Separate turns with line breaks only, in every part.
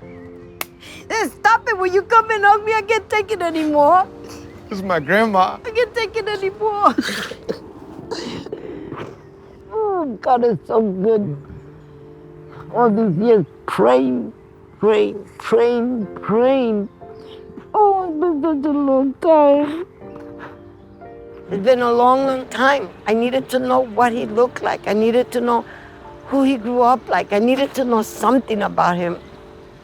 Then stop it. When you come and hug me, I can't take it anymore.
This is my grandma.
I can't take it anymore. Oh, God is so good. All these years praying. Oh, it's been such a long time. It's been a long time. I needed to know what he looked like. I needed to know who he grew up like. I needed to know something about him.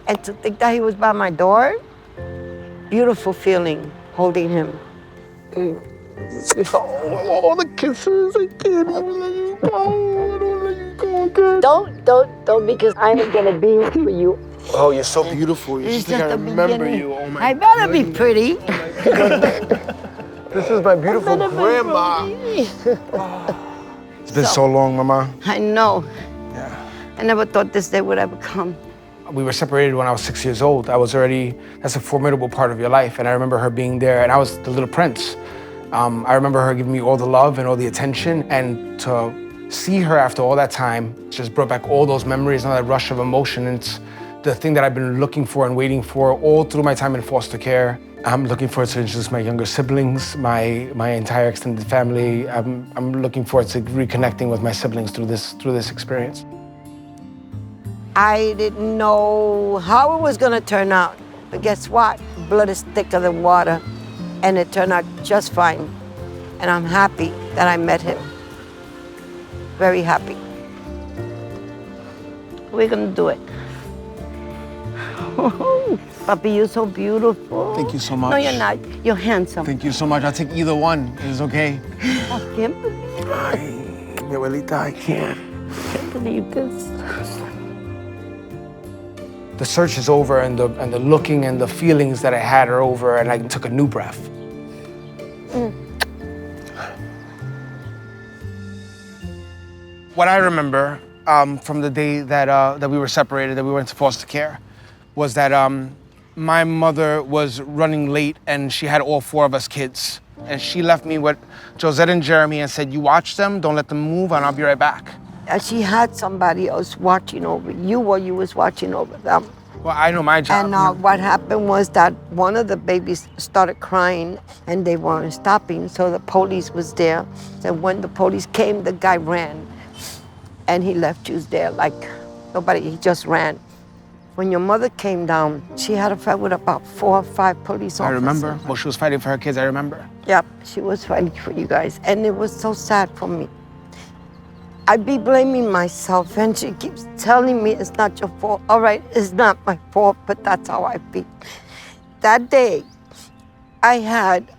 And to think that he was by my door, beautiful feeling holding him.
All the kisses, I can't even let you go. I don't let you go, okay?
Don't, because I am gonna be here for you.
Oh, you're so beautiful. You
It's
just think I
the
remember
beginning.
you. Oh my
I better be
goodness.
pretty.
This is my beautiful grandma. It's been so long, Mama.
I know.
Yeah.
I never thought this day would ever come.
We were separated when I was 6 years old. That's a formidable part of your life. And I remember her being there, and I was the little prince. I remember her giving me all the love and all the attention, and to see her after all that time just brought back all those memories and that rush of emotion. And it's the thing that I've been looking for and waiting for all through my time in foster care. I'm looking forward to introduce my younger siblings, my entire extended family. I'm looking forward to reconnecting with my siblings through this experience.
I didn't know how it was gonna turn out, but guess what? Blood is thicker than water, and it turned out just fine. And I'm happy that I met him. Very happy. We're gonna do it. Papi, you're so beautiful.
Thank you so much.
No, you're not. You're handsome.
Thank you so much. I'll take either one. It's okay.
I can't believe
Mi abuelita, I can't.
this.
The search is over, and the looking and the feelings that I had are over, and I took a new breath. What I remember from the day that we were separated, that we went to foster care, was that my mother was running late, and she had all 4 of us kids. And she left me with Josette and Jeremy and said, "You watch them, don't let them move, and I'll be right back."
She had somebody else watching over you while you was watching over them.
Well, I know my job.
And what happened was that one of the babies started crying and they weren't stopping, so the police was there. And when the police came, the guy ran. And he left you there like nobody, he just ran. When your mother came down, she had a fight with about 4 or 5 police officers.
I remember. Well, she was fighting for her kids, I remember.
Yep, she was fighting for you guys. And it was so sad for me. I'd be blaming myself, and she keeps telling me it's not your fault. All right, it's not my fault, but that's how I feel. That day, I had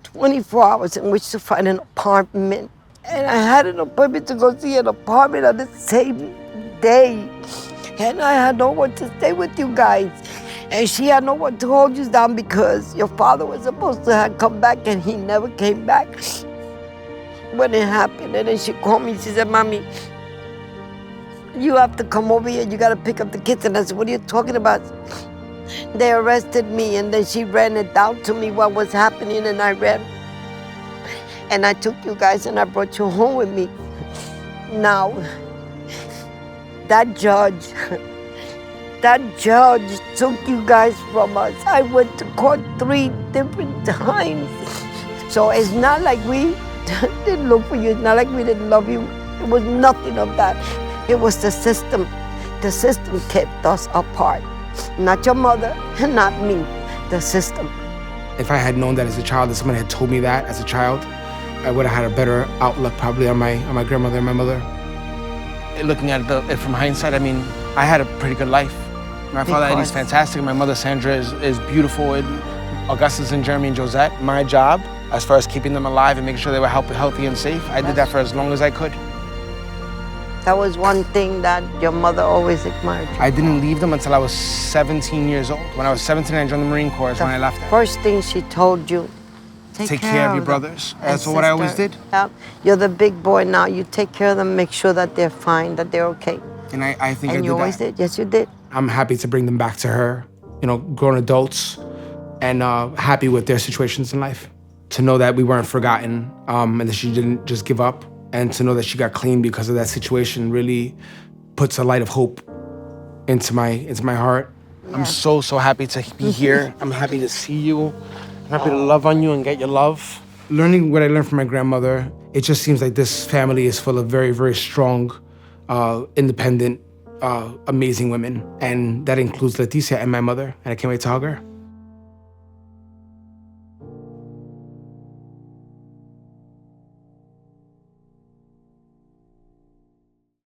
24 hours in which to find an apartment. And I had an appointment to go see an apartment on the same day. And I had no one to stay with you guys. And she had no one to hold you down because your father was supposed to have come back and he never came back when it happened. And then she called me, she said, "Mommy, you have to come over here, you gotta pick up the kids." And I said, "What are you talking about?" They arrested me, and then she ran it down to me what was happening, and I ran. And I took you guys and I brought you home with me. Now, that judge took you guys from us. I went to court 3 different times. So it's not like we didn't look for you. It's not like we didn't love you. It was nothing of that. It was the system. The system kept us apart. Not your mother, and not me. The system.
If I had known that as a child, if someone had told me that as a child, I would have had a better outlook probably on my grandmother and my mother. Looking at it from hindsight, I mean, I had a pretty good life. My father Eddie's fantastic. My mother Sandra is beautiful. And Augustus and Jeremy and Josette, my job, as far as keeping them alive and making sure they were healthy and safe, I did that for as long as I could.
That was one thing that your mother always admired you.
I didn't leave them until I was 17 years old. When I was 17, I joined the Marine Corps when I left them.
First thing she told you,
take care of your brothers. That's what I always did.
Yeah. You're the big boy now. You take care of them, make sure that they're fine, that they're okay.
And I think I did that.
And you always did? Yes, you did.
I'm happy to bring them back to her, grown adults, and happy with their situations in life. To know that we weren't forgotten, and that she didn't just give up, and to know that she got clean because of that situation really puts a light of hope into my heart. I'm so happy to be here. I'm happy to see you. I'm happy to love on you and get your love. Learning what I learned from my grandmother, it just seems like this family is full of very, very strong, independent, amazing women. And that includes Leticia and my mother. And I can't wait to hug her.